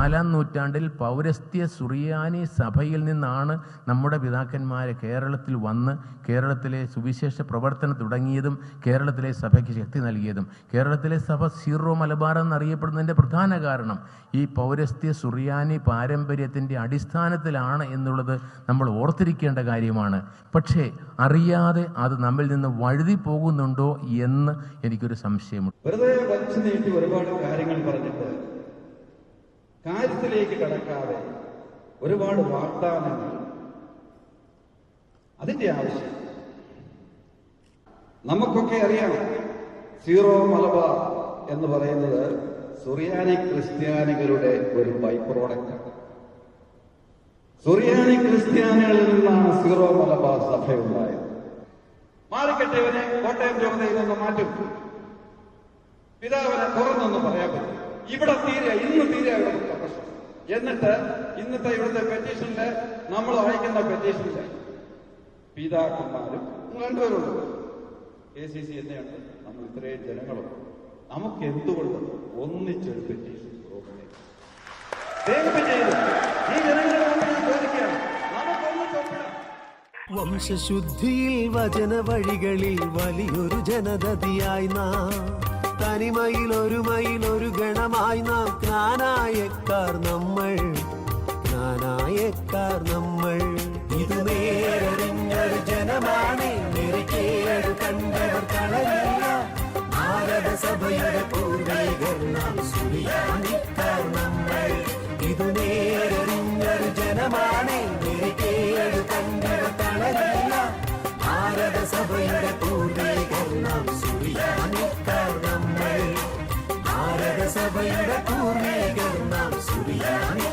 4-ാം നൂറ്റാണ്ടിൽ പൗരസ്ത്യ സുറിയാനി സഭയിൽ നിന്നാണ് നമ്മുടെ പിതാക്കന്മാരെ കേരളത്തിൽ വന്ന് കേരളത്തിലെ സുവിശേഷ പ്രവർത്തനം തുടങ്ങിയതും കേരളത്തിലെ സഭയ്ക്ക് ശക്തി നൽകിയതും. കേരളത്തിലെ സഭ സീറോ മലബാർ എന്നറിയപ്പെടുന്നതിൻ്റെ പ്രധാന കാരണം ഈ പൗരസ്ത്യ സുറിയാനി പാരമ്പര്യത്തിൻ്റെ അടിസ്ഥാനത്തിലാണ് എന്നുള്ളത് നമ്മൾ ഓർത്തിരിക്കേണ്ട കാര്യമാണ്. പക്ഷേ അറിയാതെ അത് നമ്മിൽ നിന്ന് വഴുതി പോകുന്നുണ്ടോ എന്ന് എനിക്കൊരു സംശയമുണ്ട്. വെറുതെ വലിച്ചു നീട്ടി ഒരുപാട് കാര്യങ്ങൾ പറഞ്ഞിട്ട് കാര്യത്തിലേക്ക് കടക്കാതെ ഒരുപാട് വാഗ്ദാനങ്ങൾ, അതിന്റെ ആവശ്യം നമുക്കൊക്കെ അറിയാം. സീറോ മലബാർ എന്ന് പറയുന്നത് സുറിയാനി ക്രിസ്ത്യാനികളുടെ ഒരു ബൈ പ്രോഡക്റ്റ്. സുറിയാനി ക്രിസ്ത്യാനികളിൽ നിന്നാണ് സീറോ മലബാർ സഭയുണ്ടായത്. മാറിക്കെട്ടിയവനെ കോട്ടയം രൂപതയിൽ നിന്ന് മാറ്റും, പിതാവിനെ തുറന്നൊന്നും പറയാൻ പറ്റും. ഇവിടെ ഇന്ന് തീരെ ഇവിടുത്തെ പ്രശ്നം. എന്നിട്ട് ഇന്നത്തെ ഇവിടുത്തെ പെറ്റീഷനില് നമ്മൾ വായിക്കുന്ന പെറ്റീഷനില് പിതാക്കന്മാരും രണ്ടുപേരുണ്ട്. KCC തന്നെയാണ്. നമ്മൾ ഇത്രയും ജനങ്ങളും നമുക്ക് എന്തുകൊണ്ട് ഒന്നിച്ചൊരു പെറ്റീഷൻ ഈ ജനങ്ങളോട് ഞാൻ ചോദിക്കുകയാണ്, നമുക്കൊന്നിച്ചൊപ്പിടാം. വംശശുദ്ധിയിൽ വചന വഴികളിൽ വലിയൊരു ജനതയായി നാം, തനിമയിൽ ഒരു ഗണമായി നാം, ജ്ഞാനായക്കാർ നമ്മൾ ഇത് നേരറിഞ്ഞൊരു ജനമാണ്. നിരക്കേട് കണ്ടവർ കളരില്ല, ഭാരതസഭയുടെ പൂർവികർ നാം, സുറിയാനിക്കാർ നമ്മൾ. ഇത് നേരറിഞ്ഞൊരു ജനമാണ്. നിരക്കേട് കണ്ടവർ കളരില്ല, ഭാരതസഭയുടെ പൂർവികർ നാം, സുറിയാനിക്കാർ നമ്മൾ. ഭാരതസഭയുടെ പൂർവികർ നാം, സുറിയാനി